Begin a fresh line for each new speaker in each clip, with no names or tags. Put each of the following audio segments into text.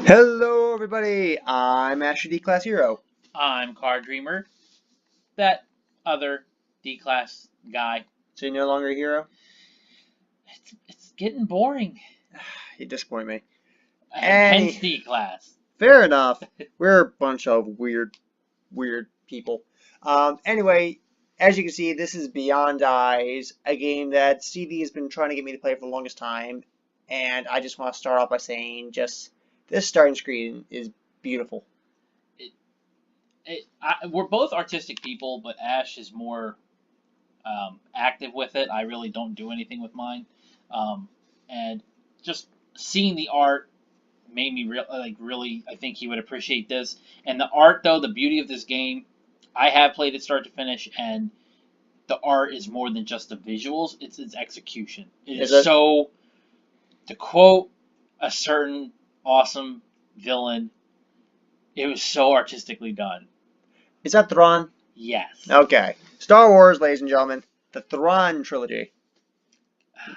Hello, everybody. I'm Asch and I Class Hero.
I'm Car Dreamer, that other D-class guy.
So you're no longer a hero?
It's getting boring.
You disappoint me.
Hence D-class.
Fair enough. We're a bunch of weird people. Anyway, as you can see, this is Beyond Eyes, a game that CD has been trying to get me to play for the longest time, and I just want to start off by saying, this starting screen is beautiful.
We're both artistic people, but Ash is more active with it. I really don't do anything with mine, and just seeing the art made me really. I think he would appreciate this. And the art, though, the beauty of this game, I have played it start to finish, and the art is more than just the visuals, it's its execution. It
Is
is
it?
so, to quote a certain awesome villain, it was so artistically done.
Is that Thrawn?
Yes.
Okay. Star Wars, ladies and gentlemen, the Thrawn trilogy.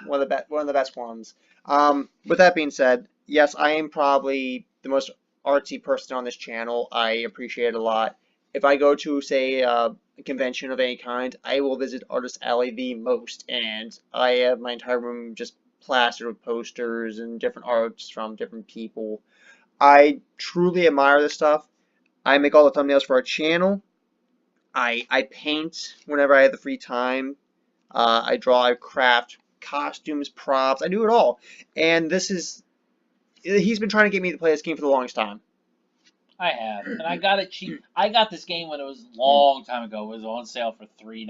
One of the best ones. With that being said, yes, I am probably the most artsy person on this channel. I appreciate it a lot. If I go to, say, a convention of any kind, I will visit Artist Alley the most, and I have my entire room just plastered with posters and different arts from different people. I truly admire this stuff. I make all the thumbnails for our channel. I paint whenever I have the free time. I draw, I craft costumes, props. I do it all. And he's been trying to get me to play this game for the longest time.
I have, and I got it cheap. I got this game when it was a long time ago. It was on sale for $3.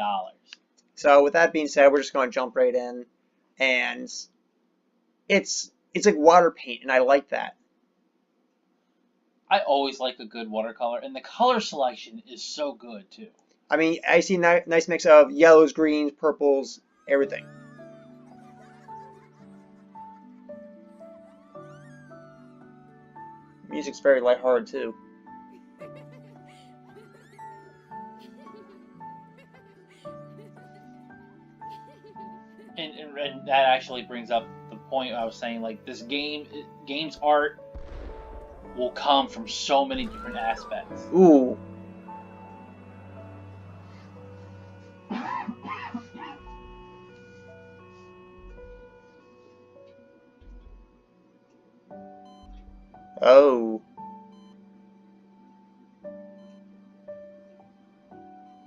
So with that being said, we're just going to jump right in, and it's like water paint, and I like that.
I always like a good watercolor, and the color selection is so good too.
I mean, I see a nice mix of yellows, greens, purples, everything. Music's very lighthearted too.
And that actually brings up the point I was saying. Like this game's art will come from so many different aspects.
Ooh. Oh.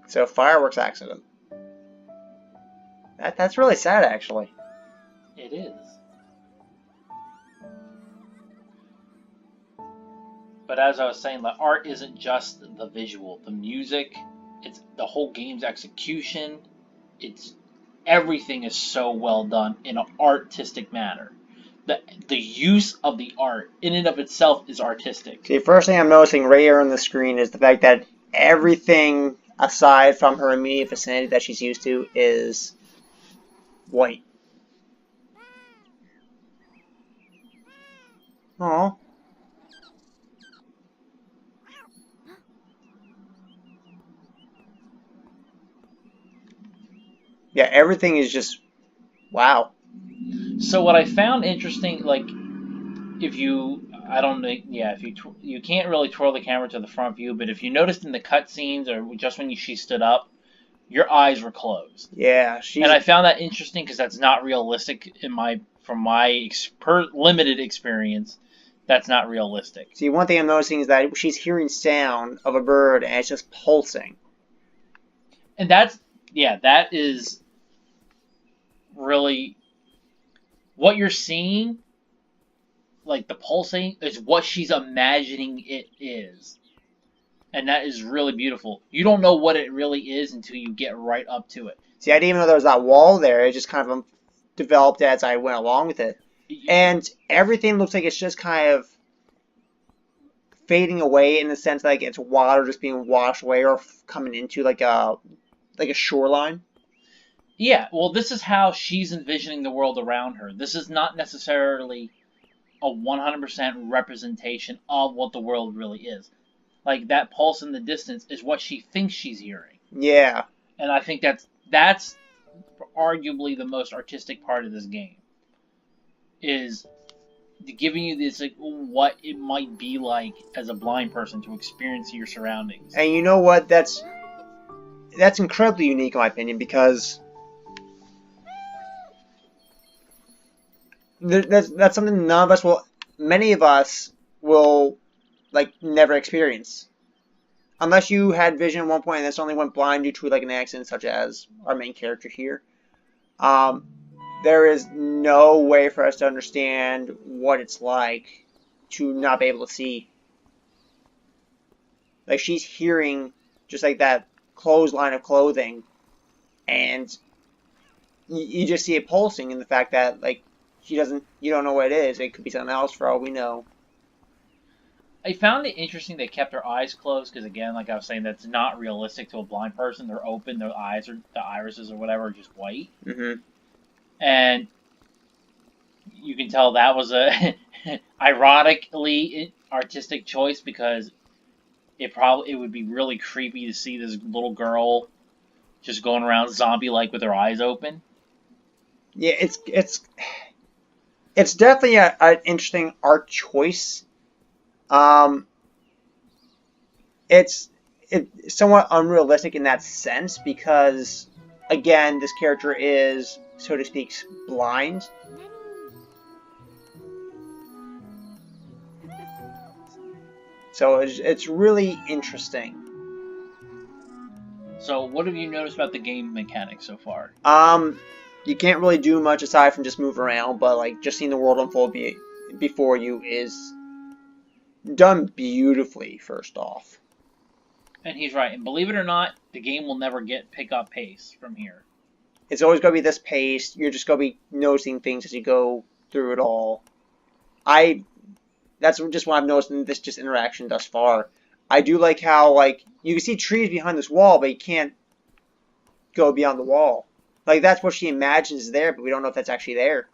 So fireworks accident. That's really sad, actually.
It is. But as I was saying, the art isn't just the visual, the music, it's the whole game's execution. It's everything is so well done in an artistic manner. The use of the art in and of itself is artistic.
See, first thing I'm noticing right here on the screen is the fact that everything aside from her immediate vicinity that she's used to is white. Aww. Yeah, everything is just wow.
So what I found interesting, like if you, I don't know, yeah, if you can't really twirl the camera to the front view, but if you noticed in the cutscenes or just when she stood up, your eyes were closed.
Yeah,
And I found that interesting because that's not realistic from my limited experience. That's not realistic.
See, one thing I'm noticing is that she's hearing sound of a bird and it's just pulsing.
And that is really what you're seeing, like the pulsing, is what she's imagining it is. And that is really beautiful. You don't know what it really is until you get right up to it.
See, I didn't even know there was that wall there. It just kind of developed as I went along with it. And everything looks like it's just kind of fading away in the sense that like it's water just being washed away or coming into like a shoreline.
Yeah, well, this is how she's envisioning the world around her. This is not necessarily a 100% representation of what the world really is. Like that pulse in the distance is what she thinks she's hearing.
Yeah.
And I think that's arguably the most artistic part of this game. Is giving you this like what it might be like as a blind person to experience your surroundings.
And you know what? That's incredibly unique, in my opinion, because that's something many of us will like never experience, unless you had vision at one point and then suddenly went blind due to like an accident, such as our main character here. There is no way for us to understand what it's like to not be able to see. Like, she's hearing just like that clothesline of clothing, and you just see it pulsing in the fact that like you don't know what it is. It could be something else for all we know.
I found it interesting they kept their eyes closed because, again, like I was saying, that's not realistic to a blind person. They're open, their eyes or the irises or whatever are just white, and you can tell that was a ironically artistic choice because it would be really creepy to see this little girl just going around zombie-like with her eyes open.
Yeah, it's definitely an interesting art choice. It's somewhat unrealistic in that sense because, again, this character is, so to speak, blind. So it's really interesting.
So, what have you noticed about the game mechanics so far?
You can't really do much aside from just move around, but like just seeing the world unfold before you is done beautifully. First off,
and he's right. And believe it or not, the game will never pick up pace from here.
It's always going to be this pace. You're just going to be noticing things as you go through it all. That's just what I've noticed in this just interaction thus far. I do like how like you can see trees behind this wall, but you can't go beyond the wall. Like that's what she imagines is there, but we don't know if that's actually there.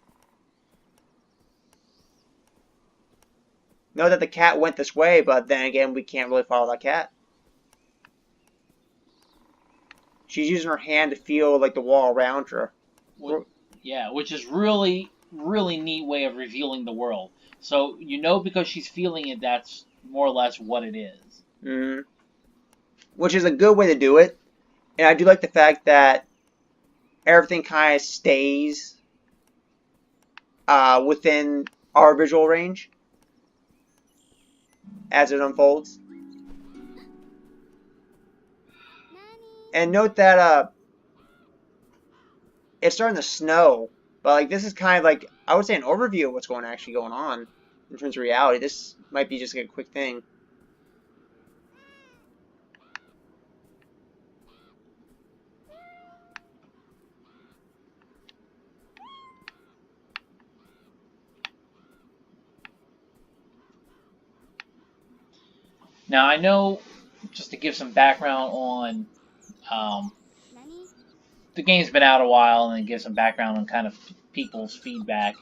Know that the cat went this way, but then again, we can't really follow that cat. She's using her hand to feel like the wall around her.
Yeah, which is really, really neat way of revealing the world. So because she's feeling it, that's more or less what it is.
Mm-hmm. Which is a good way to do it, and I do like the fact that everything kind of stays within our visual range as it unfolds. And note that it's starting to snow, but like this is kind of like I would say an overview of what's actually going on in terms of reality. This might be just like a quick thing.
Now I know, just to give some background on, um, the game's been out a while, and give some background on kind of people's feedback.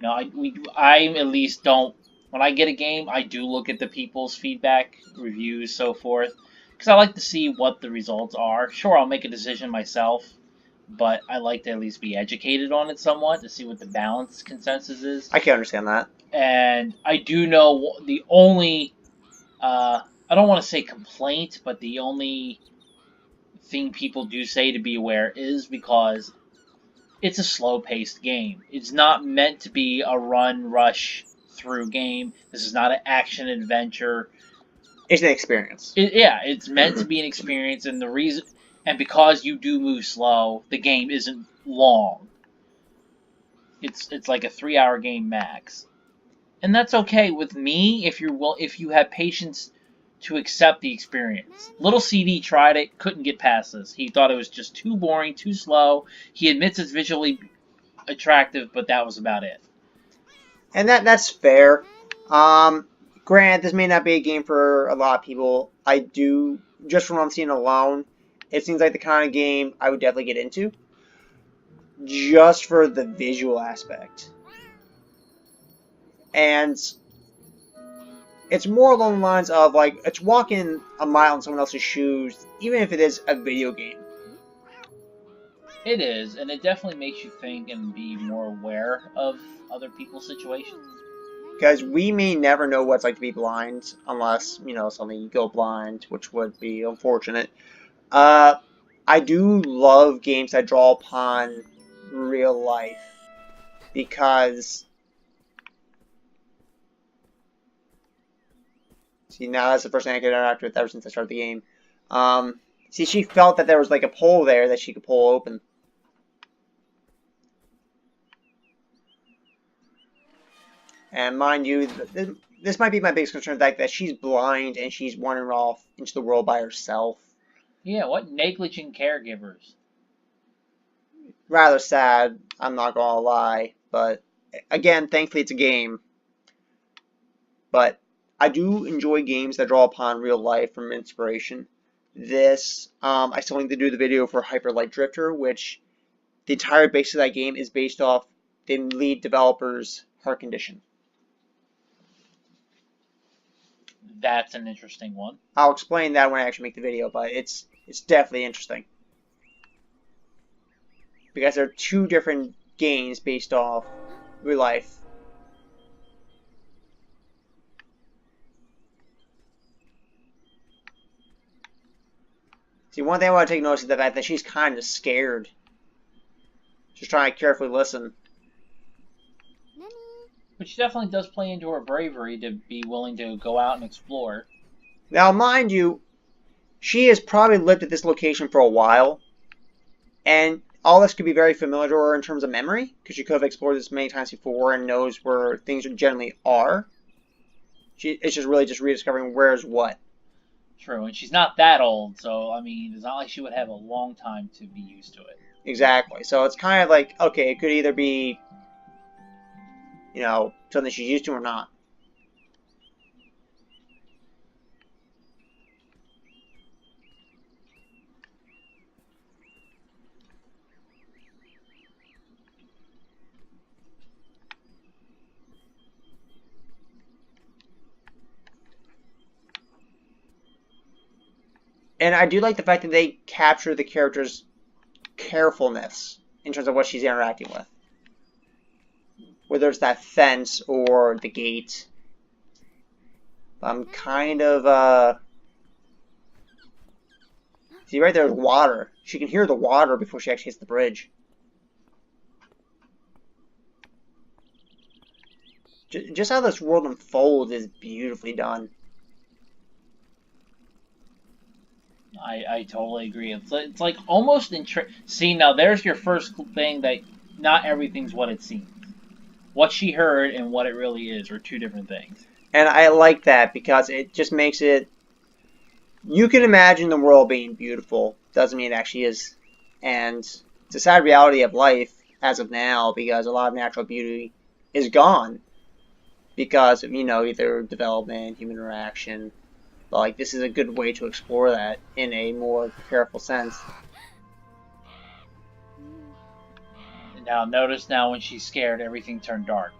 I at least don't. When I get a game, I do look at the people's feedback, reviews, so forth, because I like to see what the results are. Sure, I'll make a decision myself, but I like to at least be educated on it somewhat to see what the balance consensus is.
I can understand that.
And I do know the only, I don't want to say complaint, but the only thing people do say to be aware is because it's a slow-paced game. It's not meant to be a run, rush through game. This is not an action adventure.
It's an experience.
It's meant to be an experience, and because you do move slow, the game isn't long. It's like a 3-hour game max, and that's okay with me if you have patience to accept the experience. Little CD tried it, couldn't get past this. He thought it was just too boring, too slow. He admits it's visually attractive, but that was about it.
And that's fair. Granted, this may not be a game for a lot of people. Just from what I'm seeing alone, it seems like the kind of game I would definitely get into. Just for the visual aspect. And it's more along the lines of, like, it's walking a mile in someone else's shoes, even if it is a video game.
It is, and it definitely makes you think and be more aware of other people's situations.
Because we may never know what it's like to be blind, unless, you know, suddenly you go blind, which would be unfortunate. I do love games that draw upon real life, because... See, now that's the first thing I could interact with ever since I started the game. See, she felt that there was like a pole there that she could pull open. And mind you, this might be my biggest concern, the fact that she's blind and she's wandering off into the world by herself.
Yeah, what negligent caregivers.
Rather sad, I'm not gonna lie. But again, thankfully it's a game. But I do enjoy games that draw upon real life from inspiration. This, I still need to do the video for Hyper Light Drifter, which the entire base of that game is based off the lead developer's heart condition.
That's an interesting one.
I'll explain that when I actually make the video, but it's definitely interesting. Because there are two different games based off real life. See, one thing I want to take notice is the fact that she's kind of scared. She's trying to carefully listen.
But she definitely does play into her bravery to be willing to go out and explore.
Now, mind you, she has probably lived at this location for a while, and all this could be very familiar to her in terms of memory, because she could have explored this many times before and knows where things generally are. It's just really just rediscovering where's what.
True, and she's not that old, so, I mean, it's not like she would have a long time to be used to it.
Exactly. So it's kind of like, okay, it could either be, you know, something she's used to or not. And I do like the fact that they capture the character's carefulness in terms of what she's interacting with. Whether it's that fence or the gate. I'm kind of, See, right there's water. She can hear the water before she actually hits the bridge. Just how this world unfolds is beautifully done.
I totally agree. It's like almost see, now there's your first thing that not everything's what it seems. What she heard and what it really is are two different things.
And I like that because it just makes it... You can imagine the world being beautiful. Doesn't mean it actually is. And it's a sad reality of life as of now because a lot of natural beauty is gone. Because of, you know, either development, human interaction. But, like, this is a good way to explore that in a more careful sense.
Now, notice now when she's scared, everything turned dark.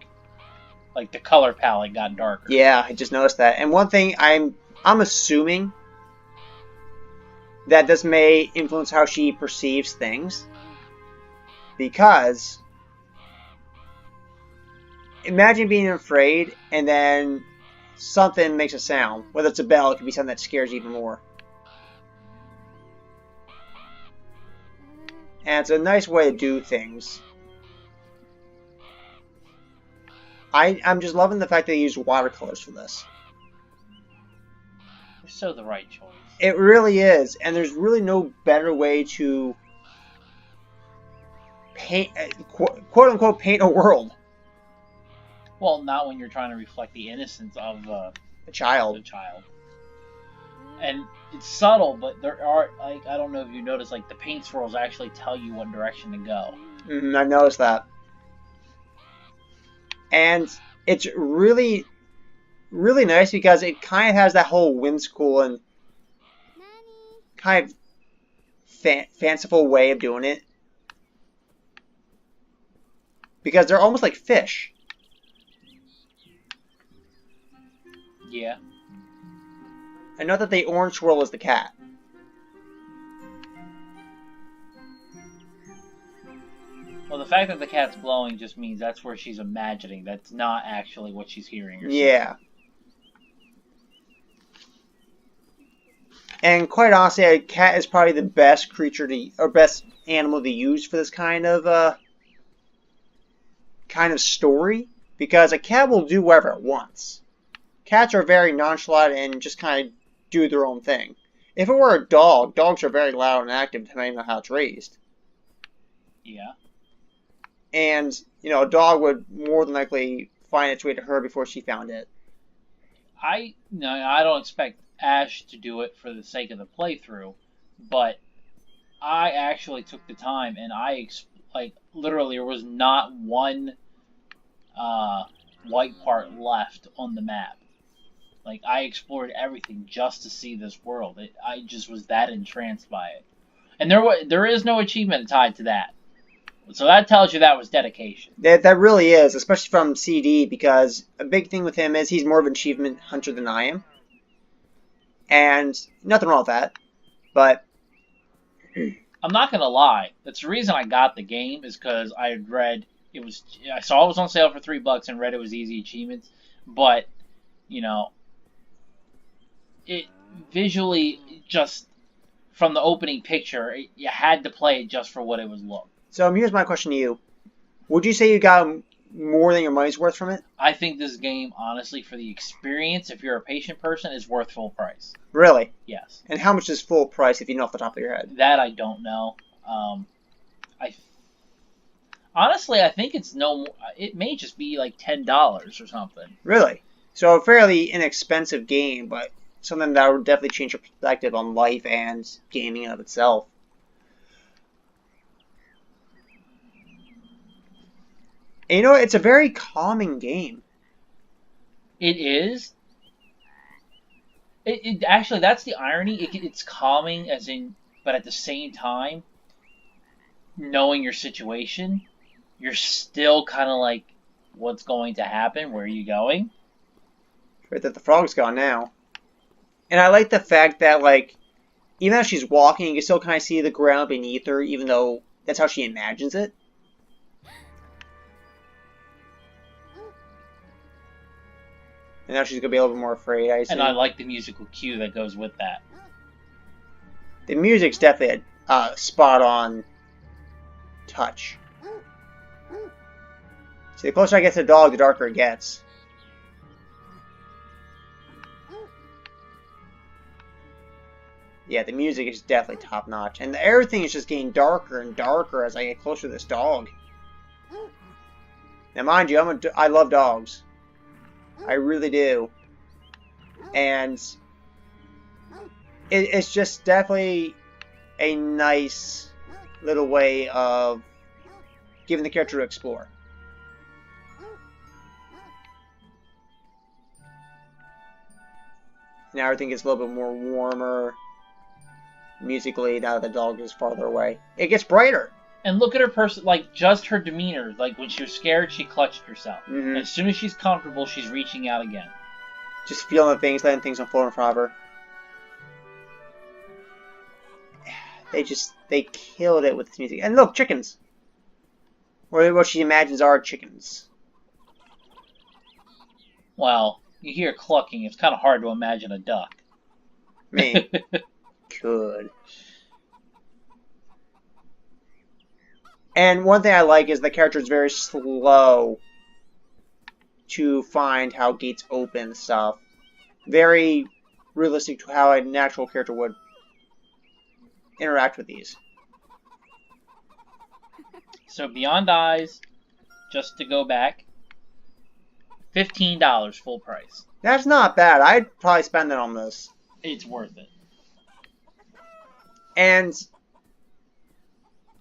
Like, the color palette got darker.
Yeah, I just noticed that. And one thing, I'm assuming that this may influence how she perceives things. Because imagine being afraid and then something makes a sound. Whether it's a bell, it could be something that scares you even more. And it's a nice way to do things. I'm just loving the fact that they use watercolors for this.
It's so the right choice.
It really is. And there's really no better way to paint, quote unquote, paint a world.
Well, not when you're trying to reflect the innocence of
a child.
And it's subtle, but there are, like, I don't know if you noticed, like, the paint swirls actually tell you what direction to go.
I noticed that. And it's really, really nice because it kind of has that whole whimsical and kind of fanciful way of doing it. Because they're almost like fish.
Yeah.
I know that the orange swirl is the cat.
Well, the fact that the cat's glowing just means that's where she's imagining. That's not actually what she's hearing or seeing.
Yeah. And quite honestly, a cat is probably the best creature or best animal to use for this kind of story, because a cat will do whatever it wants. Cats are very nonchalant and just kind of do their own thing. If it were a dog, dogs are very loud and active depending on how it's raised.
Yeah.
And, a dog would more than likely find its way to her before she found it.
I don't expect Ash to do it for the sake of the playthrough, but I actually took the time and literally there was not one white part left on the map. Like, I explored everything just to see this world. I just was that entranced by it. And there is no achievement tied to that. So that tells you that was dedication.
That really is, especially from CD, because a big thing with him is he's more of an achievement hunter than I am. And nothing wrong with that, but
I'm not gonna lie. That's the reason I got the game, is because I had read I saw it was on sale for $3 and read it was easy achievements, but it visually, just from the opening picture, you had to play it just for what it was look.
So here's my question to you: would you say you got more than your money's worth from it?
I think this game, honestly, for the experience, if you're a patient person, is worth full price.
Really?
Yes.
And how much is full price if you know off the top of your head?
That I don't know. Honestly, I think it's it may just be like $10 or something.
Really? So a fairly inexpensive game, but something that would definitely change your perspective on life and gaming in of itself. And it's a very calming game.
It is. It actually, that's the irony. It's calming, but at the same time, knowing your situation, you're still kind of like, what's going to happen? Where are you going?
Right, that the frog's gone now. And I like the fact that, even as she's walking, you can still kind of see the ground beneath her, even though that's how she imagines it. And now she's going to be a little bit more afraid, I assume.
And I like the musical cue that goes with that.
The music's definitely a spot-on touch. See, the closer I get to the dog, the darker it gets. Yeah, the music is definitely top-notch. And everything is just getting darker and darker as I get closer to this dog. Now, mind you, I love dogs. I really do. And it's just definitely a nice little way of giving the character to explore. Now everything gets a little bit more warmer musically now that the dog is farther away. It gets brighter.
And look at her person, just her demeanor. Like, when she was scared, she clutched herself.
Mm-hmm.
As soon as she's comfortable, she's reaching out again.
Just feeling things, letting things unfold in front of her. They killed it with this music. And look, chickens. Or what she imagines are chickens.
Well, you hear clucking. It's kind of hard to imagine a duck.
Me. Good. And one thing I like is the character is very slow to find how gates open and stuff. Very realistic to how a natural character would interact with these.
So Beyond Eyes, just to go back, $15 full price.
That's not bad. I'd probably spend it on this.
It's worth it.
And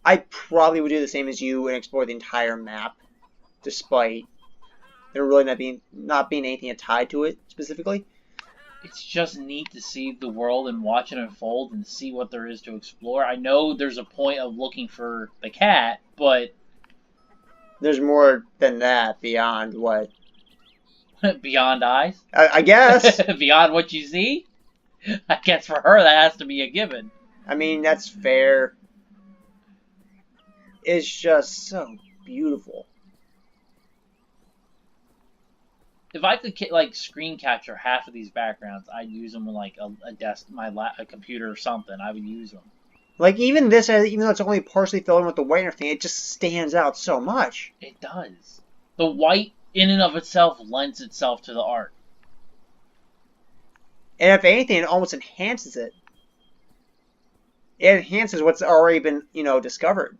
I probably would do the same as you and explore the entire map, despite there really not being anything tied to it specifically.
It's just neat to see the world and watch it unfold and see what there is to explore. I know there's a point of looking for the cat, but
there's more than that beyond what?
Beyond Eyes?
I guess.
Beyond what you see? I guess for her that has to be a given.
I mean, that's fair. is just so beautiful.
If I could like screen capture half of these backgrounds, I'd use them on like a desk, a computer or something. I would use them.
Like even this, even though it's only partially filled in with the white and everything, it just stands out so much.
It does. The white in and of itself lends itself to the art.
And if anything, it almost enhances it. It enhances what's already been, discovered.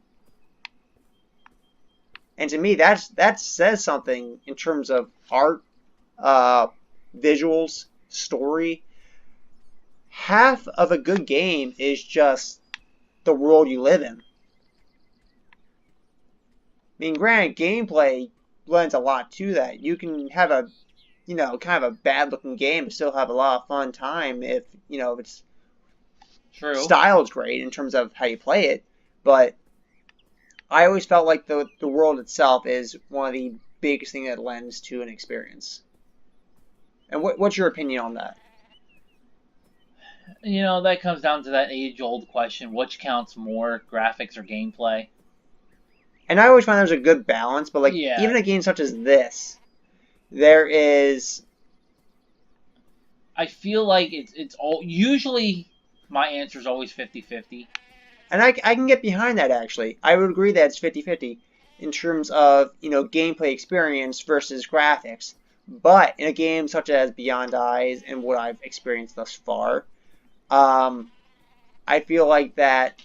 And to me, that says something in terms of art, visuals, story. Half of a good game is just the world you live in. I mean, granted, gameplay lends a lot to that. You can have a, kind of a bad-looking game and still have a lot of fun time if, if it's
True.
style's great in terms of how you play it. But I always felt like the world itself is one of the biggest things that lends to an experience. And what's your opinion on that?
That comes down to that age-old question: which counts more, graphics or gameplay?
And I always find there's a good balance, but
Yeah.
even a game such as this, there is.
I feel like it's all usually my answer is always 50-50.
And I can get behind that, actually. I would agree that it's 50-50 in terms of, gameplay experience versus graphics. But in a game such as Beyond Eyes and what I've experienced thus far, I feel like that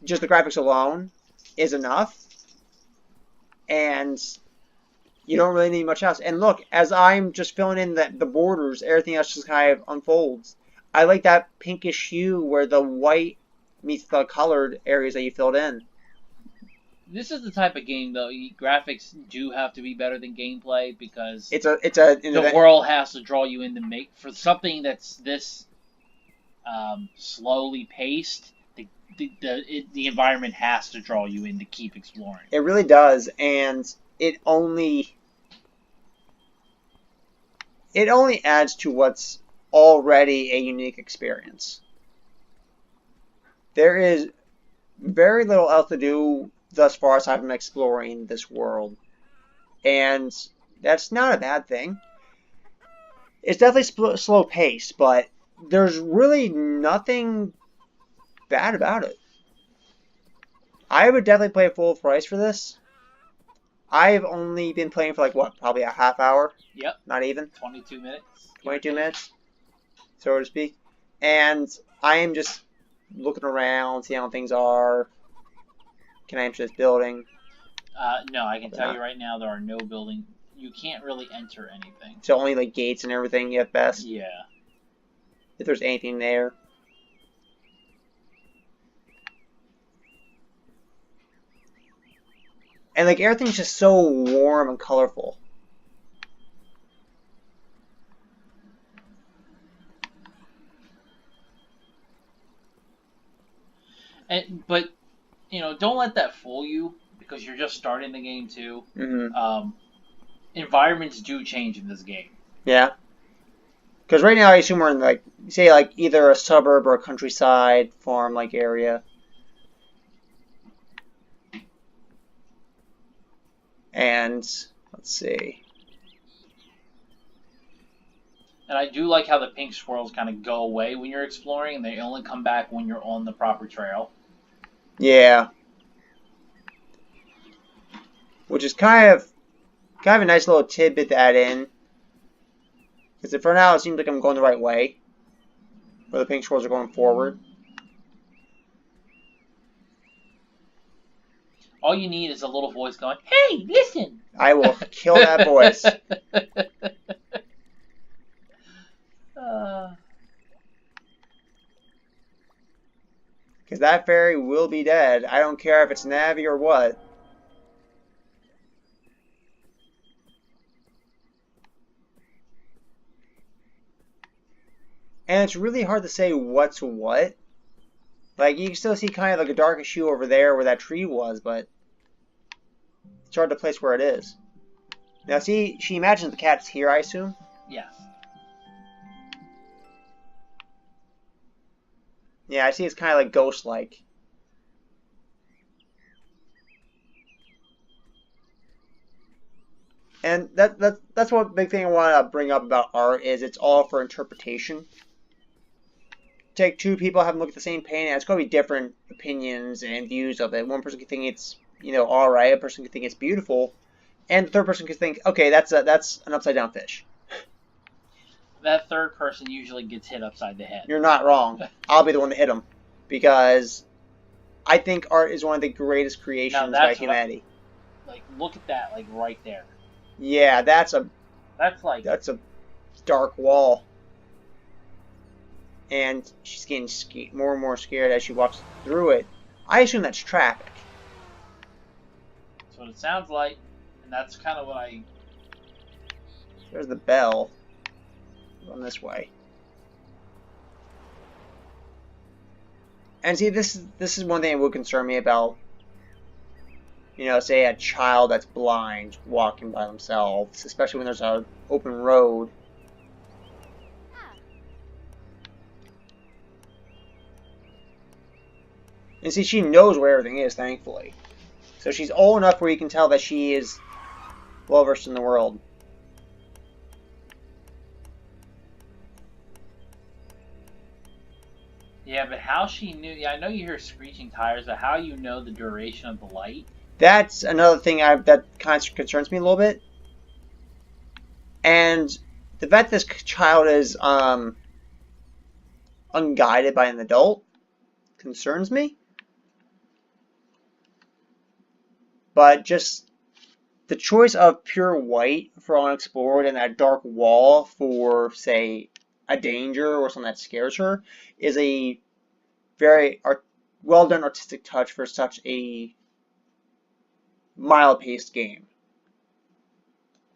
just the graphics alone is enough. And you don't really need much else. And look, as I'm just filling in the borders, everything else just kind of unfolds. I like that pinkish hue where the white meets the colored areas that you filled in.
This is the type of game, though. Graphics do have to be better than gameplay because
the
world has to draw you in to make for something that's this slowly paced. The environment has to draw you in to keep exploring.
It really does, and it only adds to what's already a unique experience. There is very little else to do thus far aside from exploring this world. And that's not a bad thing. It's definitely slow paced, but there's really nothing bad about it. I would definitely play full price for this. I've only been playing for probably a half hour?
Yep.
Not even?
22 minutes.
22 minutes, so to speak. And I am just looking around, seeing how things are. Can I enter this building?
No, I can tell you right now there are no building. You can't really enter anything.
So only gates and everything at best?
Yeah.
If there's anything there. And everything's just so warm and colorful.
But don't let that fool you because you're just starting the game too.
Mm-hmm.
Environments do change in this game.
Yeah. Because right now I assume we're in say either a suburb or a countryside farm area. And let's see.
And I do like how the pink swirls kind of go away when you're exploring, and they only come back when you're on the proper trail.
Yeah. Which is kind of a nice little tidbit to add in. Because for now it seems like I'm going the right way. Where the pink swirls are going forward.
All you need is a little voice going, "Hey, listen!"
I will kill that voice. Because that fairy will be dead. I don't care if it's Navi or what. And it's really hard to say what's what. You can still see kind of a darkish hue over there where that tree was, but it's hard to place where it is. Now see, she imagines the cat's here, I assume?
Yes.
Yeah, I see it's kind of ghost-like. And that's one big thing I want to bring up about art is it's all for interpretation. Take two people, have them look at the same painting, it's going to be different opinions and views of it. One person could think it's, all right. A person could think it's beautiful, and the third person could think, okay, that's an upside down fish.
That third person usually gets hit upside the head.
You're not wrong. I'll be the one to hit them because I think art is one of the greatest creations by humanity.
Like, look at that, like right there.
Yeah, that's a dark wall. And she's getting more and more scared as she walks through it. I assume that's traffic.
That's what it sounds like, and that's kind of what I...
There's the bell. Going this way. And see, this is one thing that would concern me about, say a child that's blind walking by themselves, especially when there's an open road. And see, she knows where everything is, thankfully. So she's old enough where you can tell that she is well versed in the world.
Yeah, but how she knew... Yeah, I know you hear screeching tires, but how you know the duration of the light?
That's another thing that kind of concerns me a little bit. And the fact this child is unguided by an adult concerns me. But just the choice of pure white for unexplored and that dark wall for, say, a danger or something that scares her is a very well done artistic touch for such a mild-paced game.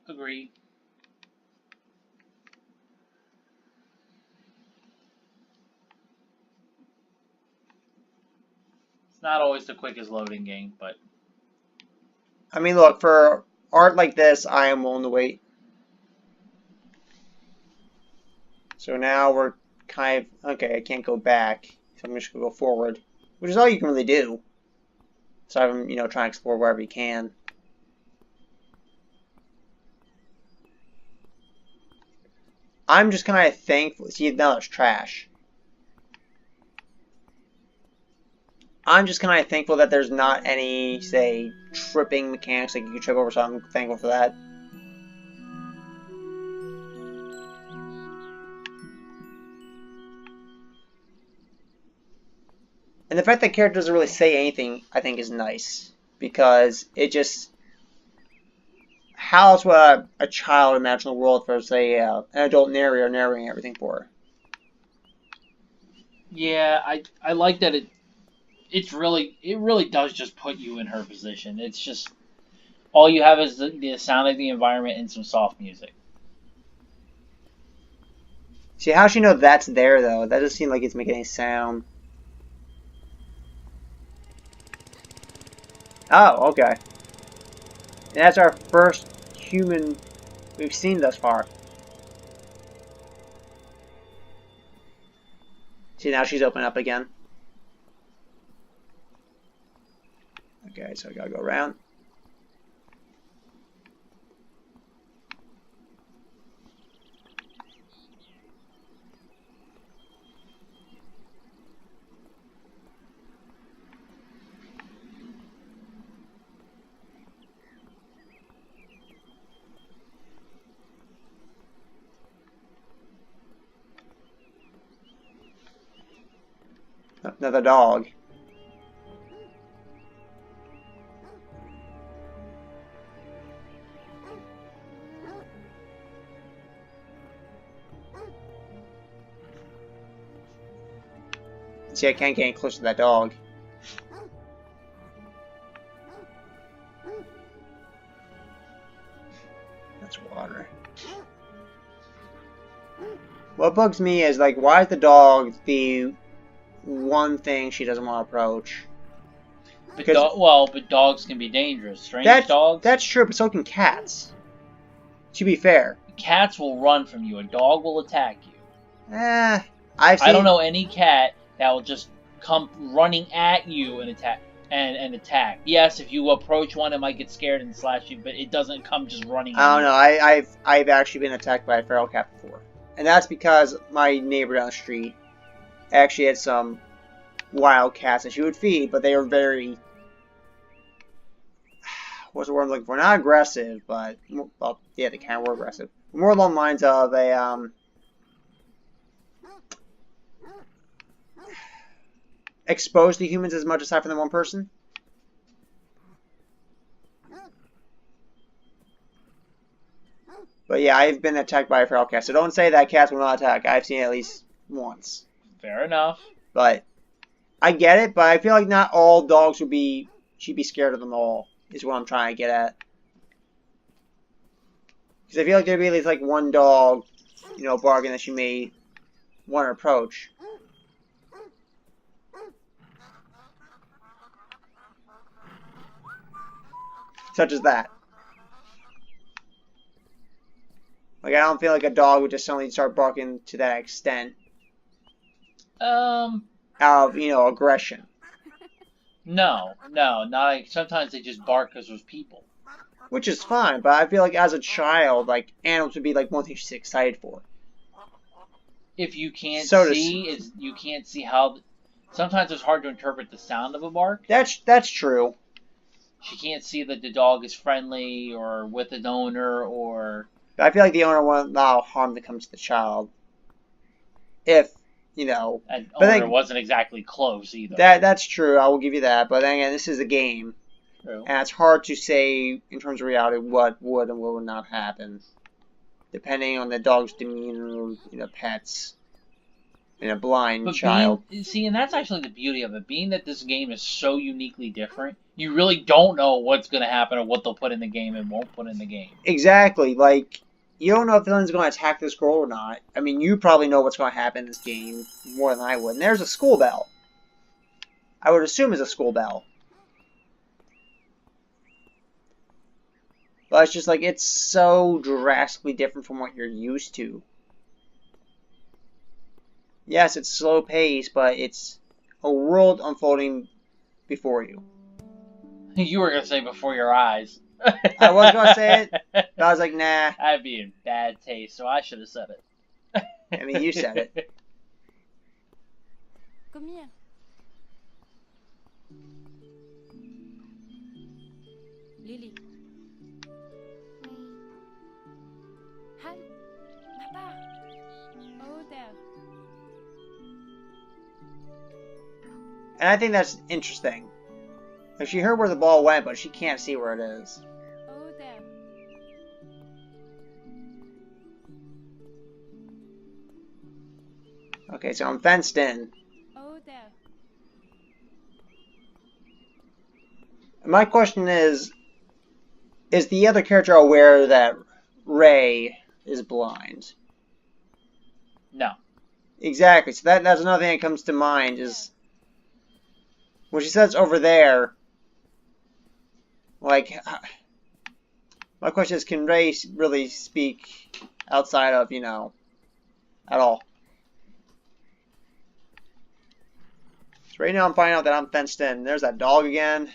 Agreed. It's not always the quickest loading game, but...
I mean, look, for art like this, I am willing to wait. So now we're kind of... Okay, I can't go back, so I'm just going to go forward. Which is all you can really do. So I'm, trying to explore wherever you can. I'm just kind of thankful... See, now it's trash. I'm just kind of thankful that there's not any, say, tripping mechanics like you can trip over, so I'm thankful for that. And the fact that character doesn't really say anything, I think, is nice. Because it just... How else would a child imagine the world for, say, an adult narrator narrating everything for her?
Yeah, I like that it really does just put you in her position. It's just all you have is the sound of the environment and some soft music.
See, how does she know that's there, though? That doesn't seem like it's making any sound. Oh, okay. And that's our first human we've seen thus far. See, now she's open up again. Okay, so I gotta go around. Another dog. See, I can't get any closer to that dog. That's water. What bugs me is, like, why is the dog the one thing she doesn't want to approach?
But dogs can be dangerous. Strange dogs?
That's true, but so can cats. To be fair.
Cats will run from you. A dog will attack you.
I
don't know any cat that will just come running at you and attack. and attack. Yes, if you approach one, it might get scared and slash you, but it doesn't come just running
I
at
don't
you.
know. I've actually been attacked by a feral cat before, and that's because my neighbor down the street actually had some wild cats that she would feed, but they were very, what's the word I'm looking for? Not aggressive, but well, yeah, they kind of were aggressive. More along the lines of a exposed to humans as much aside from the one person. But yeah, I've been attacked by a feral cat, so don't say that cats will not attack. I've seen it at least once.
Fair enough.
But I get it, but I feel like not all dogs should be scared of them all, is what I'm trying to get at. Because I feel like there'd be at least like one dog, you know, bargain that you may want to approach. Such as that. Like, I don't feel like a dog would just suddenly start barking to that extent. Out of, you know, aggression.
No, not like, sometimes they just bark because there's people.
Which is fine, but I feel like as a child, like, animals would be like one thing she's excited for.
If you can't
So
you can't see how. Sometimes it's hard to interpret the sound of a bark.
That's true.
She can't see that the dog is friendly or with its owner or.
But I feel like the owner won't allow harm to come to the child. If, you know.
And
but
owner wasn't exactly close either.
That's true, I will give you that. But then again, this is a game.
True.
And it's hard to say, in terms of reality, what would and what would not happen. Depending on the dog's demeanor, you know, pets. And a blind child.
See, and that's actually the beauty of it. Being that this game is so uniquely different, you really don't know what's going to happen or what they'll put in the game and won't put in the game.
Exactly. Like, you don't know if the villain's going to attack this girl or not. I mean, you probably know what's going to happen in this game more than I would. And there's a school bell. I would assume it's a school bell. But it's just like, it's so drastically different from what you're used to. Yes, it's slow paced, but it's a world unfolding before you.
You were going to say before your eyes.
I was going to say it, but I was like, nah.
I'd be in bad taste, so I should have said it.
I mean, you said it.
Come here. Lily. Hi. Papa. Oh, there.
And I think that's interesting. Like, she heard where the ball went, but she can't see where it is.
Oh, there.
Okay, so I'm fenced in.
Oh, there.
My question is the other character aware that Ray is blind?
No.
Exactly. So that's another thing that comes to mind is when she says over there, like, my question is, can Ray really speak outside of, you know, at all? So right now I'm finding out that I'm fenced in. There's that dog again.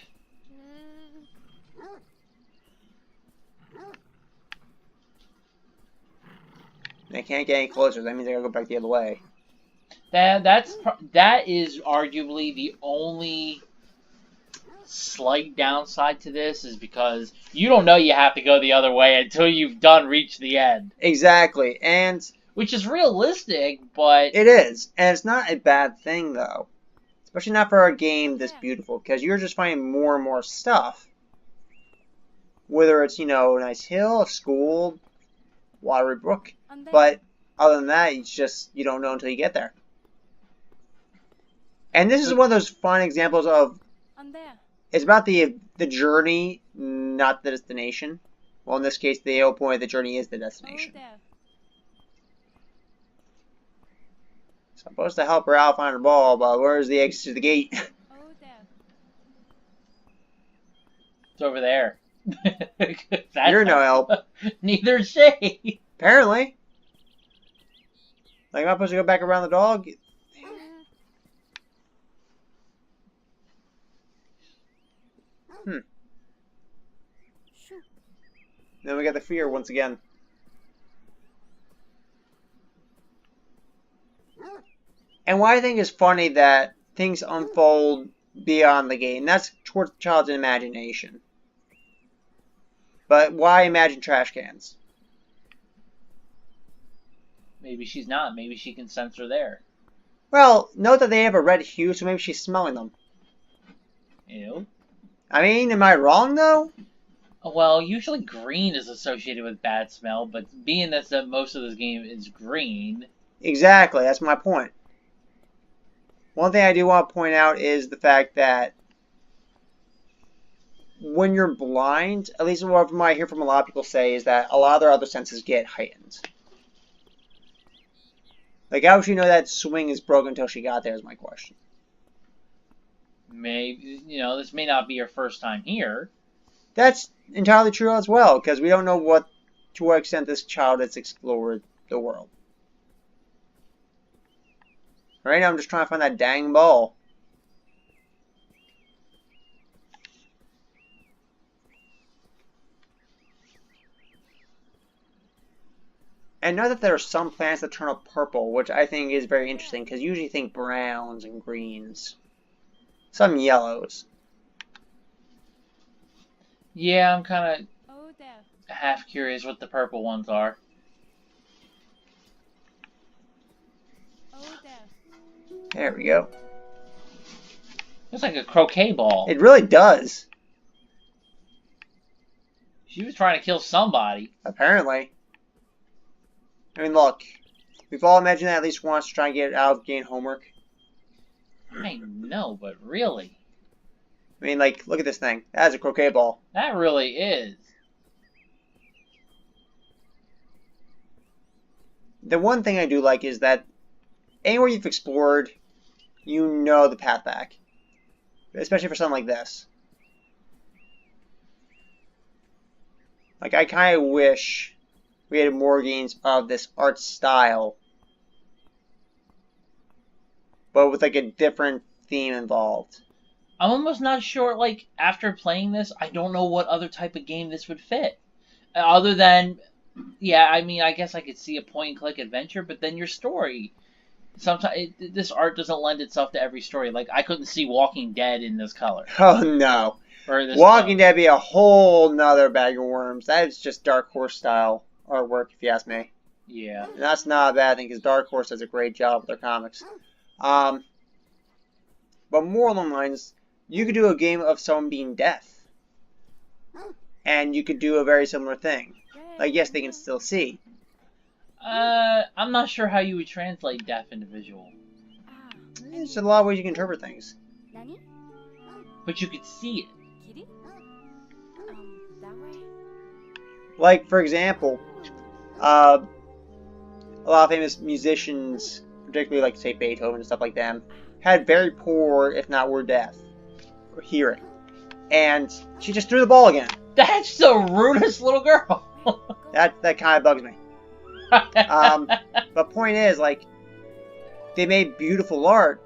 They can't get any closer. That means I gotta go back the other way.
That is arguably the only slight downside to this is because you don't know you have to go the other way until you've reached the end.
Exactly, and
which is realistic, but
it is, and it's not a bad thing though, especially not for a game this beautiful, because you're just finding more and more stuff. Whether it's, you know, a nice hill, a school, watery brook, but other than that, it's just you don't know until you get there. And this is one of those fun examples of it's about the journey, not the destination. Well, in this case, the whole point of the journey is the destination. Supposed to help her out find her ball, but where's the exit to the gate?
It's over there.
You're no help.
Neither is she.
Apparently. Like, am I supposed to go back around the dog?
Shoo.
Then we got the fear once again. And what I think is funny that things unfold beyond the game. That's towards the child's imagination. But why imagine trash cans?
Maybe she's not. Maybe she can sense her there.
Well, note that they have a red hue, so maybe she's smelling them.
Ew.
I mean, am I wrong though?
Well, usually green is associated with bad smell, but being that most of this game is green.
Exactly, that's my point. One thing I do want to point out is the fact that when you're blind, at least what I hear from a lot of people say, is that a lot of their other senses get heightened. Like, how would she know that swing is broken until she got there is my question.
Maybe, this may not be her first time here.
That's entirely true as well, because we don't know to what extent this child has explored the world. Right now I'm just trying to find that dang ball. And know that there are some plants that turn up purple, which I think is very interesting, because you usually think browns and greens. Some yellows.
Yeah, I'm kind
Oh there.
of half curious what the purple ones are.
Oh there.
There we go.
It's like a croquet ball.
It really does.
She was trying to kill somebody.
Apparently. I mean, look. We've all imagined that at least once to try and get out of game homework.
I know, but really?
I mean, like, look at this thing. That is a croquet ball.
That really is.
The one thing I do like is that anywhere you've explored, you know the path back. Especially for something like this. Like, I kind of wish we had more games of this art style, but with like a different theme involved.
I'm almost not sure, like, after playing this, I don't know what other type of game this would fit. Other than, yeah, I mean, I guess I could see a point-and-click adventure, but then your story. Sometimes this art doesn't lend itself to every story. Like, I couldn't see Walking Dead in this color.
Oh no.
Or this
Walking Dead be a whole nother bag of worms. That is just Dark Horse style artwork, if you ask me.
Yeah.
And that's not a bad thing, because Dark Horse does a great job with their comics. But more along the lines, you could do a game of someone being deaf. And you could do a very similar thing. Like, yes, they can still see.
I'm not sure how you would translate deaf into visual.
Ah.
There's a lot of ways you can interpret things.
Nani?
But you could see it.
Kitty? That way?
Like, for example, a lot of famous musicians, particularly like, say, Beethoven and stuff like them, had very poor, if not were deaf, or hearing. And she just threw the ball again.
That's the rudest little girl.
That kind of bugs me. But point is, like, they made beautiful art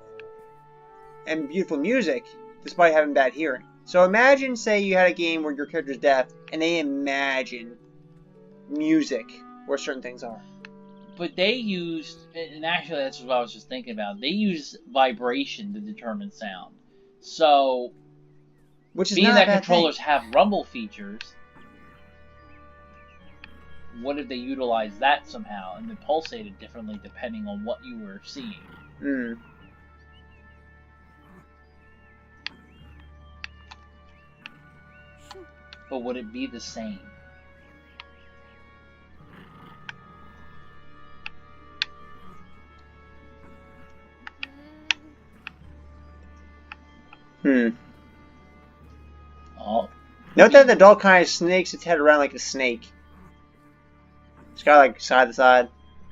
and beautiful music despite having bad hearing. So imagine, say, you had a game where your character's deaf and they imagine music where certain things are.
But they used, and actually that's what I was just thinking about, they use vibration to determine sound. So,
Which is
being
not
that
a bad
controllers
thing.
have rumble features, what if they utilize that somehow and then pulsated differently depending on what you were seeing?
Hmm.
Shoo.
But would it be the same?
Hmm.
Oh,
Note that the dog kind of snakes its head around like a snake. It's kind of like side to side.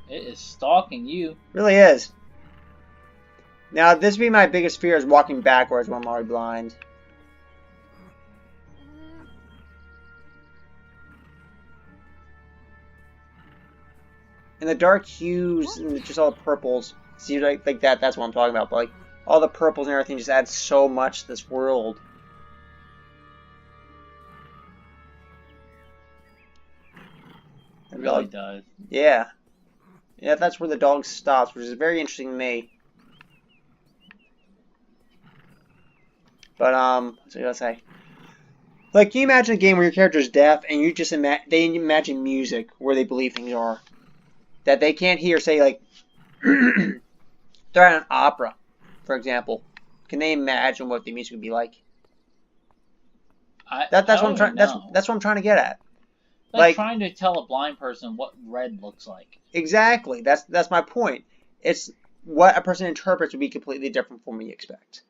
it is stalking you.
Really is. Now, this would be my biggest fear is walking backwards when I'm already blind. And the dark hues and just all the purples. See, like that, that's what I'm talking about. But like, all the purples and everything just adds so much to this world.
It really does.
Yeah. Yeah, that's where the dog stops, which is very interesting to me. But, what's I gonna say? Like, can you imagine a game where your character is deaf and you just they imagine music where they believe things are? That they can't hear, say, like, they're at an opera, for example. Can they imagine what the music would be like? That's what I'm trying. That's what I'm trying to get at.
Like trying to tell a blind person what red looks like.
Exactly. That's my point. It's what a person interprets would be completely different from what you expect.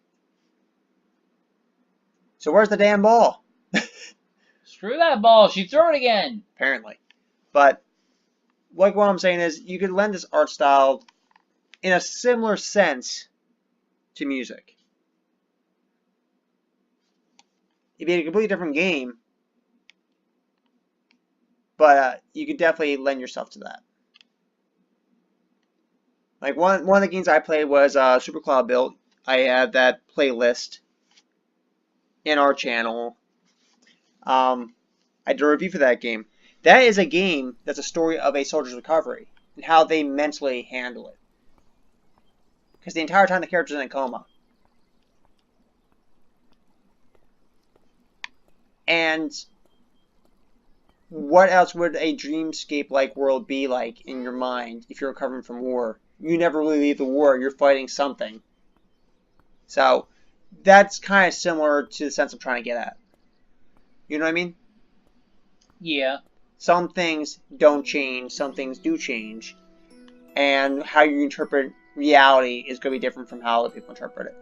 So where's the damn ball?
Screw that ball. She threw it again.
Apparently. But like what I'm saying is you could lend this art style in a similar sense to music. It'd be a completely different game, but you could definitely lend yourself to that. Like one of the games I played was Super Cloud Build. I had that playlist in our channel. I did a review for that game. That is a game that's a story of a soldier's recovery and how they mentally handle it. Because the entire time the character's in a coma. And what else would a dreamscape-like world be like in your mind if you're recovering from war? You never really leave the war. You're fighting something. So that's kind of similar to the sense I'm trying to get at. You know what I mean?
Yeah.
Some things don't change. Some things do change. And how you interpret reality is going to be different from how other people interpret it.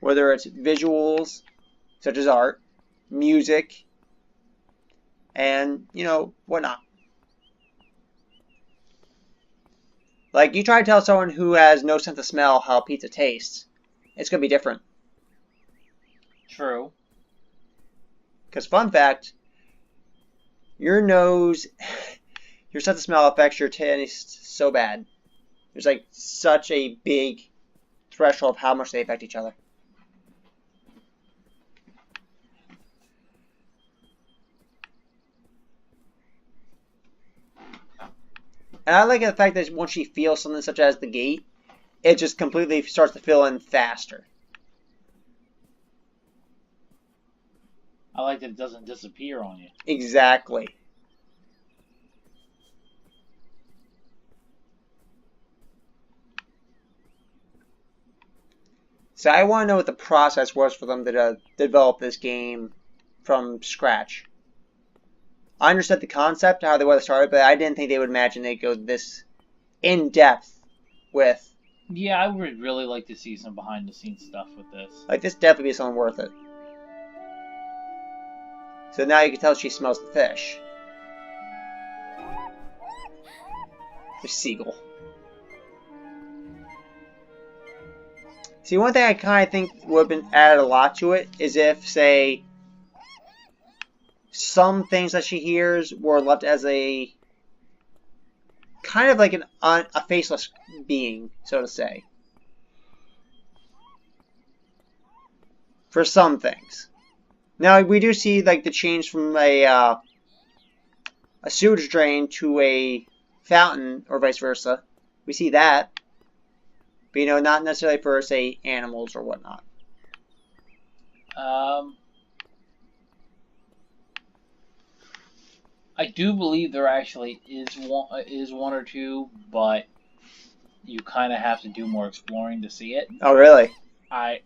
Whether it's visuals, such as art, music, and, whatnot. Like, you try to tell someone who has no sense of smell how pizza tastes, it's going to be different.
True.
Because, fun fact, your nose, your sense of smell affects your taste so bad. There's, like, such a big threshold of how much they affect each other. And I like the fact that once she feels something such as the gate, it just completely starts to fill in faster.
I like that it doesn't disappear on you.
Exactly. So I want to know what the process was for them to develop this game from scratch. I understood the concept, how they would have started, but I didn't think they would imagine they'd go this in-depth with...
Yeah, I would really like to see some behind-the-scenes stuff with this.
Like, this definitely be something worth it. So now you can tell she smells the fish. The seagull. See, one thing I kind of think would have been added a lot to it is if, say, some things that she hears were left as a kind of like a faceless being, so to say. For some things. Now we do see like the change from a sewage drain to a fountain, or vice versa. We see that, but not necessarily for, say, animals or whatnot.
I do believe there actually is one or two, but you kind of have to do more exploring to see it.
Oh, really?
I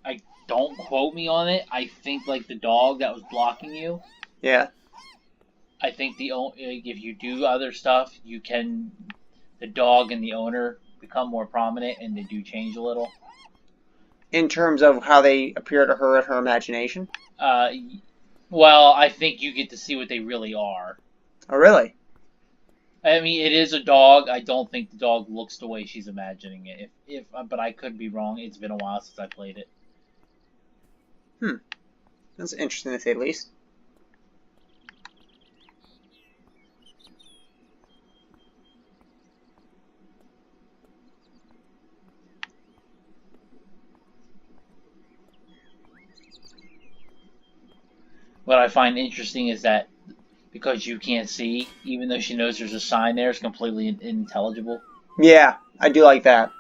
don't quote me on it. I think like the dog that was blocking you.
Yeah.
I think if you do other stuff, the dog and the owner become more prominent, and they do change a little.
In terms of how they appear to her and her imagination?
Well, I think you get to see what they really are.
Oh, really?
I mean, it is a dog. I don't think the dog looks the way she's imagining it. But I could be wrong. It's been a while since I played it.
That's interesting to say the least.
what I find interesting is that because you can't see, even though she knows there's a sign there, it's completely unintelligible.
Yeah, I do like that.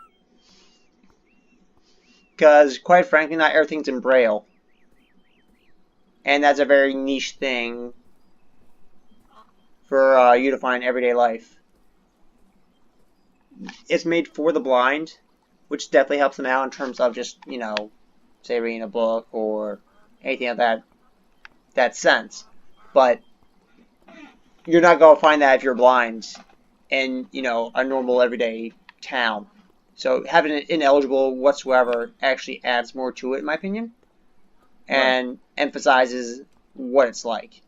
Because, quite frankly, not everything's in Braille. And that's a very niche thing for you to find in everyday life. It's made for the blind, which definitely helps them out in terms of just, say reading a book or anything of that sense. But you're not going to find that if you're blind in, a normal everyday town. So having it ineligible whatsoever actually adds more to it, in my opinion, and emphasizes what it's like.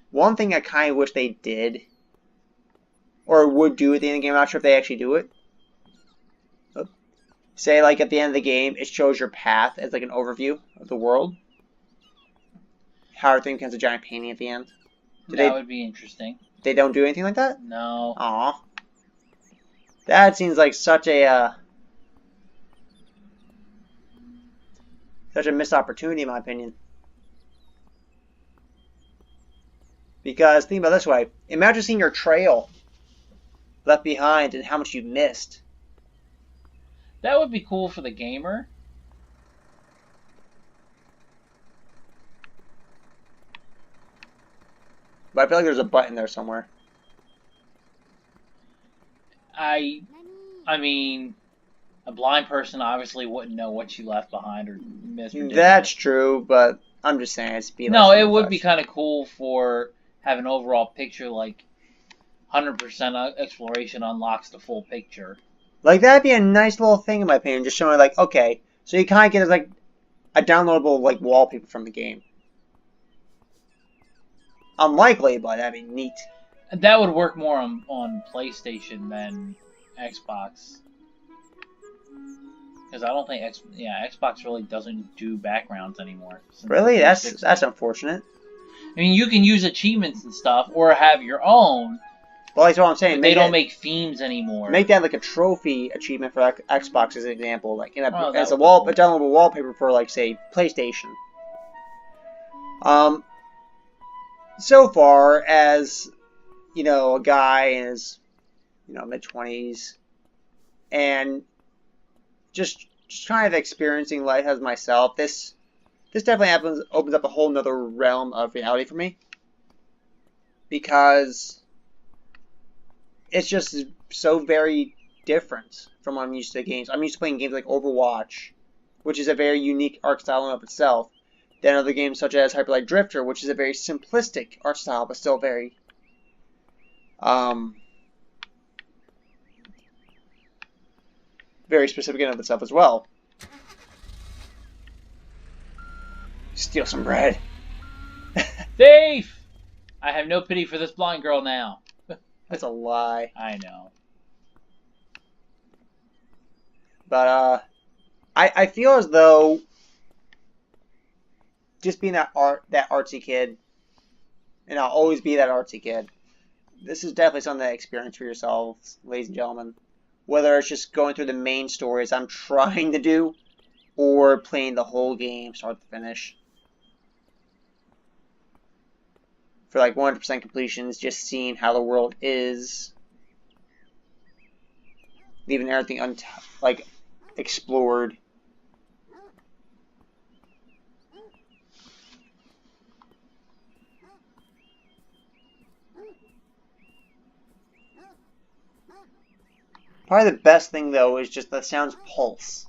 One thing I kind of wish they did, or would do at the end of the game, I'm not sure if they actually do it. Say, like, at the end of the game, it shows your path as, like, an overview of the world. How everything becomes a giant painting at the end.
That would be interesting.
They don't do anything like that?
No.
Aw. That seems like such a missed opportunity, in my opinion. Because, think about it this way. Imagine seeing your trail left behind and how much you missed.
That would be cool for the gamer.
But I feel like there's a button there somewhere.
I mean, a blind person obviously wouldn't know what you left behind or missed.
That's true, but I'm just saying it's be like
no, it would be kind of cool for have an overall picture, like 100% exploration unlocks the full picture.
Like, that'd be a nice little thing, in my opinion, just showing, like, okay, so you kind of get, like, a downloadable, like, wallpaper from the game. Unlikely, but that'd be neat.
That would work more on PlayStation than Xbox. Because I don't think Xbox really doesn't do backgrounds anymore.
Really? That's unfortunate.
I mean, you can use achievements and stuff, or have your own.
Well, that's what I'm saying.
They don't make themes anymore.
Make that like a trophy achievement for Xbox as an example, like as a
cool.
downloadable wallpaper for, like, say, PlayStation. So far as a guy in his mid-20s and just kind of experiencing life as myself, this definitely opens up a whole nother realm of reality for me, because it's just so very different from what I'm used to games. I'm used to playing games like Overwatch, which is a very unique art style in of itself. Then other games such as Hyper Light Drifter, which is a very simplistic art style, but still very very specific in of itself as well. Steal some bread.
Thief! I have no pity for this blind girl now.
That's a lie.
I know.
But I feel as though just being that artsy kid, and I'll always be that artsy kid. This is definitely something to experience for yourselves, ladies and gentlemen. Whether it's just going through the main stories I'm trying to do, or playing the whole game start to finish. For like 100% completions, just seeing how the world is, leaving everything explored. Probably the best thing, though, is just the sound's pulse.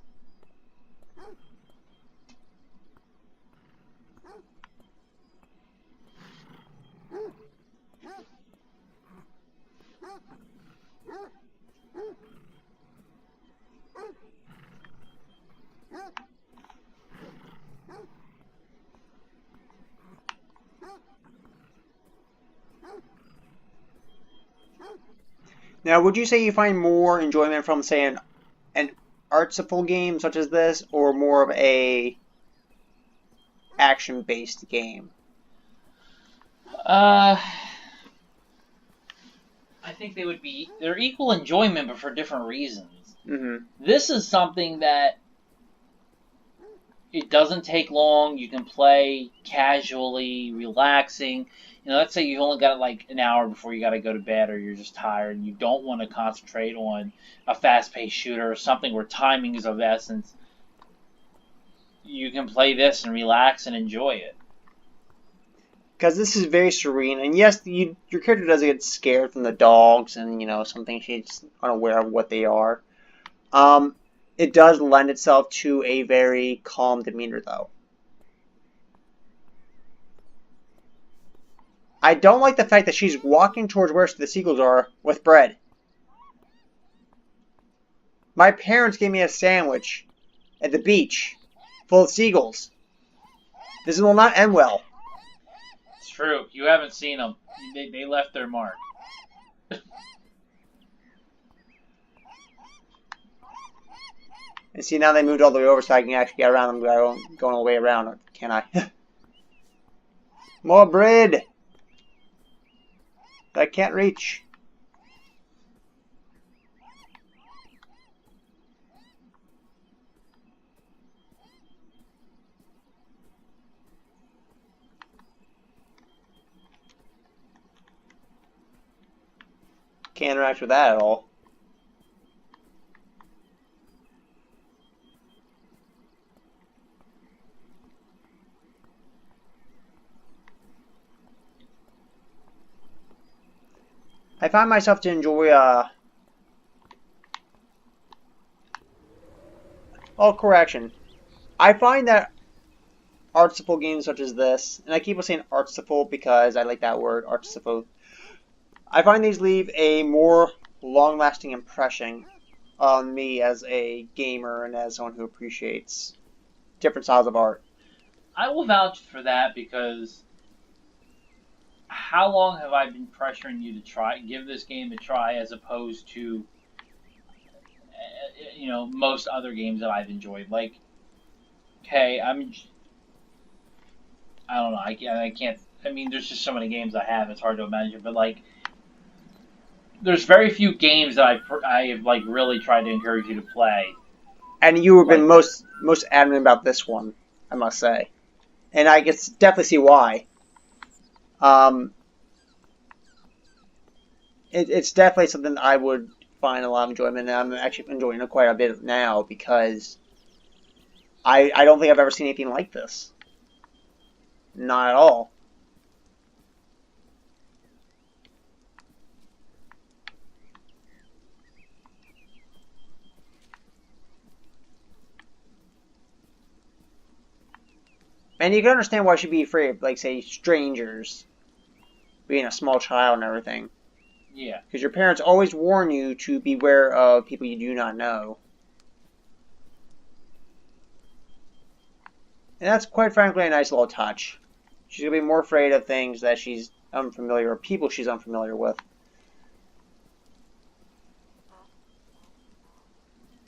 Now, would you say you find more enjoyment from, say, an artsiful game such as this, or more of a action-based game?
I think they're equal enjoyment, but for different reasons.
Mm-hmm.
This is something that it doesn't take long. You can play casually, relaxing. Let's say you've only got like an hour before you got to go to bed, or you're just tired and you don't want to concentrate on a fast-paced shooter or something where timing is of essence. You can play this and relax and enjoy it.
Because this is very serene, and yes, your character does get scared from the dogs, and something she's unaware of what they are. It does lend itself to a very calm demeanor, though. I don't like the fact that she's walking towards where the seagulls are with bread. My parents gave me a sandwich at the beach full of seagulls. This will not end well.
It's true. You haven't seen them. They left their mark.
And see, now they moved all the way over so I can actually get around them going all the way around. Can I? More bread! That I can't reach. Can't interact with that at all. I find myself to enjoy, correction. I find that artful games such as this, and I keep on saying artful because I like that word, artful. I find these leave a more long-lasting impression on me as a gamer and as someone who appreciates different styles of art.
I will vouch for that because how long have I been pressuring you to give this game a try as opposed to, most other games that I've enjoyed? Like, okay, I don't know, I can't, there's just so many games I have, it's hard to imagine, but like, there's very few games that I have like really tried to encourage you to play.
And you have been most adamant about this one, I must say. And I can definitely see why. It's definitely something I would find a lot of enjoyment, and I'm actually enjoying it quite a bit now because I don't think I've ever seen anything like this. Not at all. And you can understand why she'd be afraid of, like, say, strangers, being a small child and everything.
Yeah.
Because your parents always warn you to beware of people you do not know. And that's, quite frankly, a nice little touch. She's going to be more afraid of things that she's unfamiliar, or people she's unfamiliar with.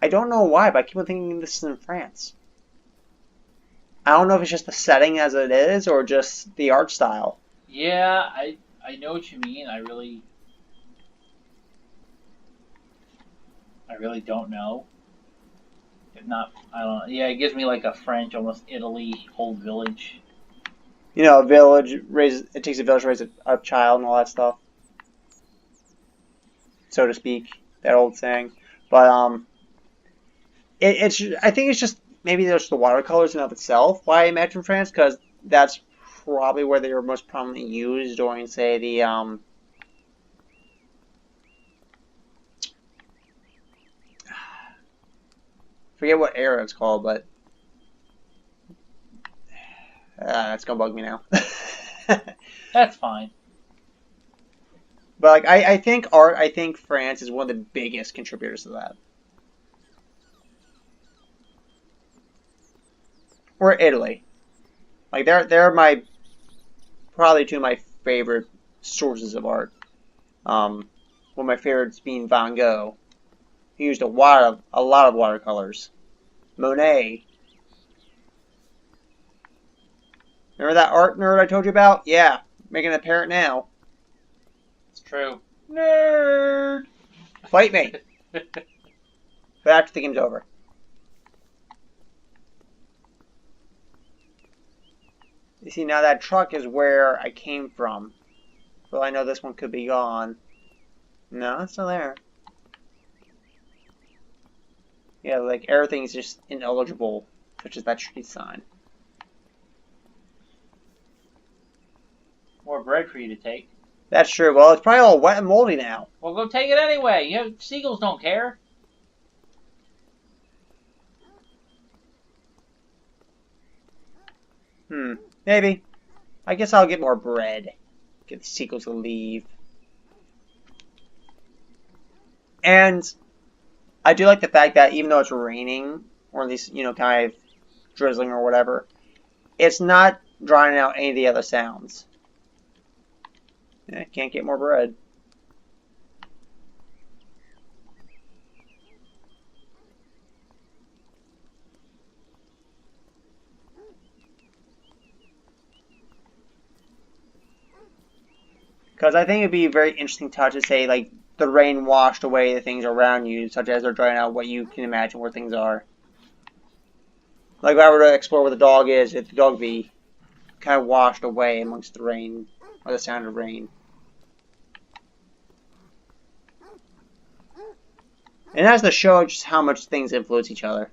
I don't know why, but I keep on thinking this is in France. I don't know if it's just the setting as it is, or just the art style.
Yeah, I know what you mean. I really don't know. If not, I don't know. Yeah, it gives me like a French, almost Italy, whole village.
A village it takes a village to raise a child and all that stuff. So to speak, that old saying. But I think it's just maybe there's the watercolors in of itself. Why I imagine France, because that's probably where they were most prominently used during, say, the forget what era it's called, but that's gonna bug me now.
That's fine.
But like, I think France is one of the biggest contributors to that. Or Italy. Like they're probably two of my favorite sources of art. One of my favorites being Van Gogh. He used a lot of watercolors. Monet. Remember that art nerd I told you about? Yeah, making it apparent now.
It's true. Nerd.
Fight me. But after the game's over. You see, now that truck is where I came from. Well, I know this one could be gone. No, it's still there. Yeah, like everything's just ineligible, such as that street sign.
More bread for you to take.
That's true. Well, it's probably all wet and moldy now.
Well, go take it anyway. You know, seagulls don't care.
Maybe. I guess I'll get more bread. Get the seagulls to leave. And I do like the fact that even though it's raining, or at least, kind of drizzling or whatever, it's not drowning out any of the other sounds. Yeah, can't get more bread. Because I think it'd be a very interesting touch to say, like, the rain washed away the things around you, such as they're drying out what you can imagine where things are. Like, if I were to explore where the dog is, if the dog would be kind of washed away amongst the rain, or the sound of rain. And that's to show just how much things influence each other.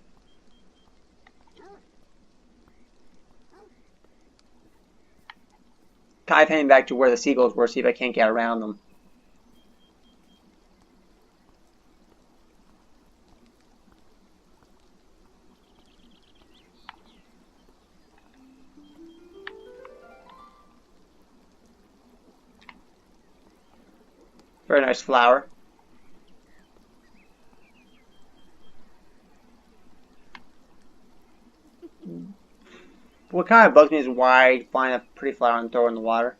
Kind of heading back to where the seagulls were, see if I can't get around them. Very nice flower. What kind of bugs me is why I find a pretty flower and throw it in the water.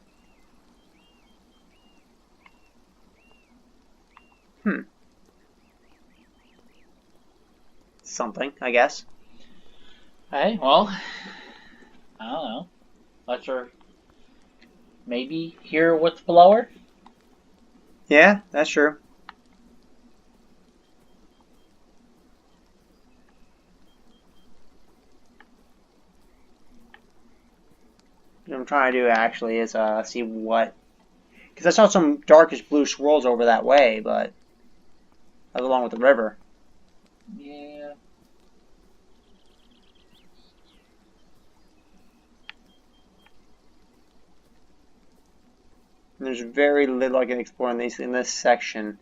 Something, I guess.
Hey, well, I don't know. Let her maybe hear what's below her.
Yeah, that's true. What I'm trying to do actually is see what, because I saw some darkish blue swirls over that way, but that's along with the river.
Yeah.
And there's very little I can explore in this section.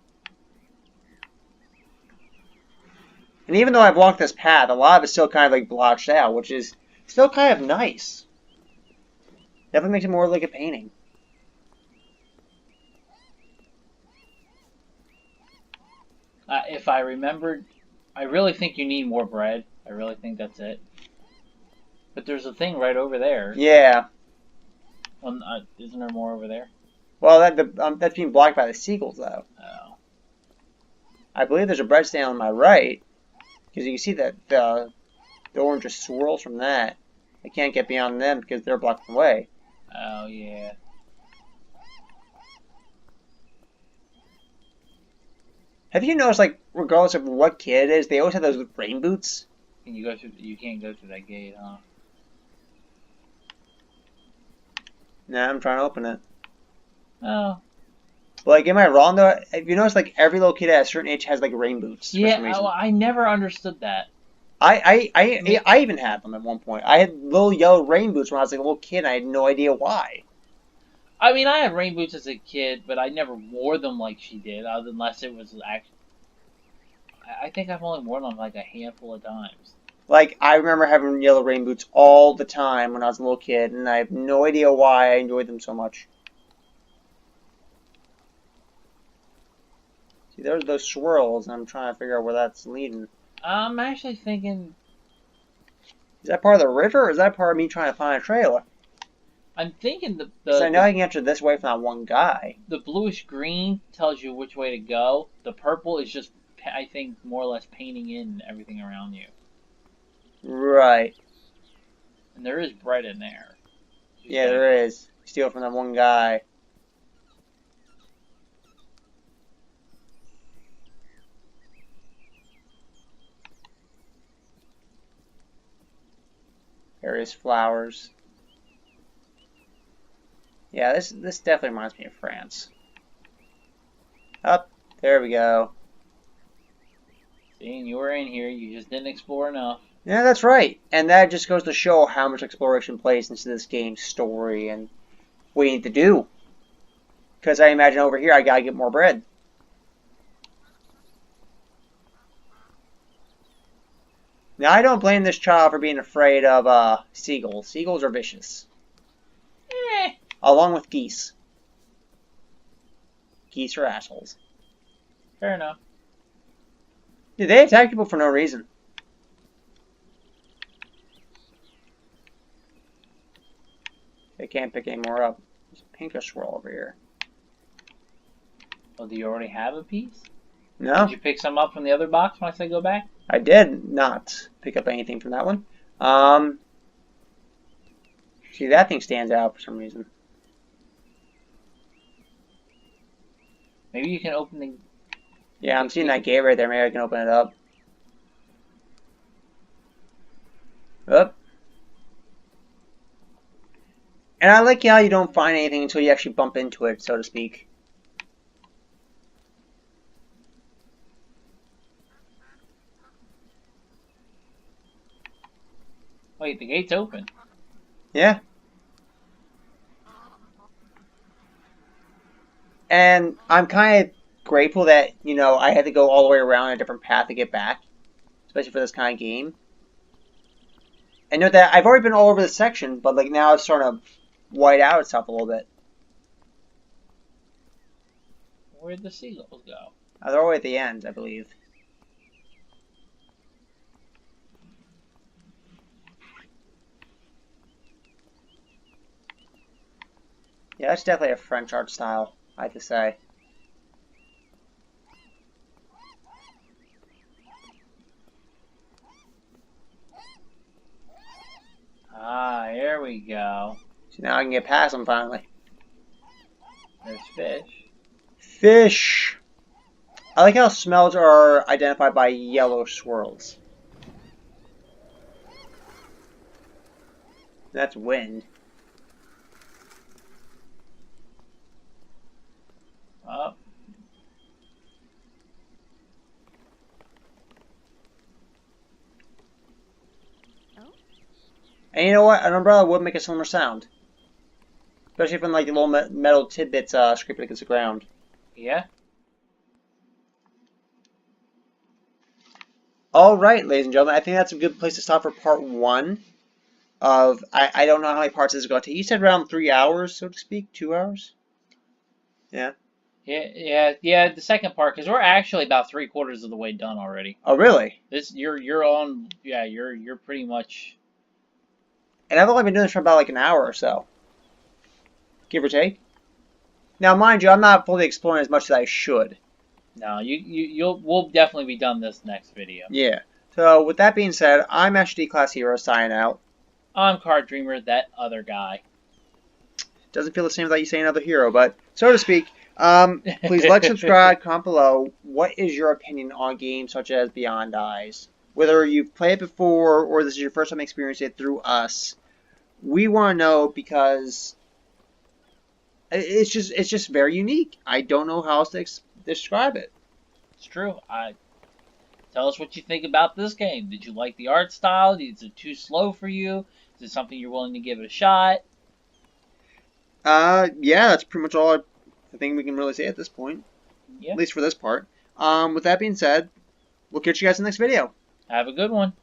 And even though I've walked this path, a lot of it's still kind of like blotched out, which is still kind of nice. Definitely makes it more like a painting.
If I remembered, I really think you need more bread. I really think that's it. But there's a thing right over there.
Yeah.
Isn't there more over there?
Well, that's being blocked by the seagulls, though.
Oh.
I believe there's a bread stand on my right, because you can see that the orange just swirls from that. I can't get beyond them because they're blocking the way.
Oh, yeah.
Have you noticed, like, regardless of what kid it is, they always have those rain boots?
You can't go through that gate, huh?
Nah, I'm trying to open it.
Oh.
But, like, am I wrong, though? Have you noticed, like, every little kid at a certain age has, like, rain boots?
Yeah,
For some reason?
I never understood that.
I even had them at one point. I had little yellow rain boots when I was like a little kid, and I had no idea why.
I mean, I had rain boots as a kid, but I never wore them like she did, unless it was actually... I think I've only worn them like a handful of times.
Like, I remember having yellow rain boots all the time when I was a little kid, and I have no idea why I enjoyed them so much. See, there's those swirls, and I'm trying to figure out where that's leading.
I'm actually thinking...
Is that part of the river, or is that part of me trying to find a trailer?
I'm thinking
Because I know I can enter this way from that one guy.
the bluish green tells you which way to go. The purple is just, I think, more or less painting in everything around you.
Right.
And there is bread in there.
Yeah, there is. Steal from that one guy. Various flowers. Yeah, this definitely reminds me of France. Up, there we go.
See, you were in here, you just didn't explore enough.
Yeah, that's right. And that just goes to show how much exploration plays into this game's story and what you need to do. Because I imagine over here I gotta get more bread. Now, I don't blame this child for being afraid of seagulls. Seagulls are vicious.
Eh,
Along with geese. Geese are assholes.
fair enough.
Dude, they attack people for no reason. They can't pick any more up. There's a pinkish swirl over here.
Oh, do you already have a piece?
No,
Did you pick some up from the other box when I said go back?
I did not pick up anything from that one. See, that thing stands out for some reason.
Maybe you can open the...
Yeah, I'm seeing that gate right there. Maybe I can open it up. Up. And I like how you don't find anything until you actually bump into it, so to speak.
Wait, the gate's open.
Yeah. And I'm kind of grateful that, you know, I had to go all the way around a different path to get back. Especially for this kind of game. And note that I've already been all over this section, but like now it's starting to white out itself a little bit.
Where'd the seagulls go?
They're all the way at the end, I believe. Yeah, that's definitely a French art style, I have to say.
Ah, here we go.
So now I can get past them finally.
There's fish.
Fish! I like how smells are identified by yellow swirls. That's wind.
Oh.
And you know what? An umbrella would make a similar sound. Especially from like the little metal tidbits scraping against the ground.
Yeah?
Alright, ladies and gentlemen, I think that's a good place to stop for part 1 of, I don't know how many parts this is going to take. You said around 3 hours, so to speak? 2 hours? Yeah.
Yeah, the second part, because we're actually about 3/4 of the way done already.
Oh, really?
You're on, yeah, you're pretty much...
And I've only been doing this for about like an hour or so. Give or take. Now, mind you, I'm not fully exploring as much as I should.
No, we'll definitely be done this next video.
Yeah. So, with that being said, I'm Asch and I Class Hero signing out.
I'm Card Dreamer, that other guy.
Doesn't feel the same without you saying another hero, but so to speak. Please like, subscribe, comment below. What is your opinion on games such as Beyond Eyes? Whether you've played it before or this is your first time experiencing it through us, we want to know because it's just very unique. I don't know how else to describe it.
It's true. Tell us what you think about this game. Did you like the art style? Is it too slow for you? Is it something you're willing to give it a shot?
Yeah, that's pretty much all I think we can really say at this point.
Yeah.
At least for this part. With that being said, we'll catch you guys in the next video.
Have a good one.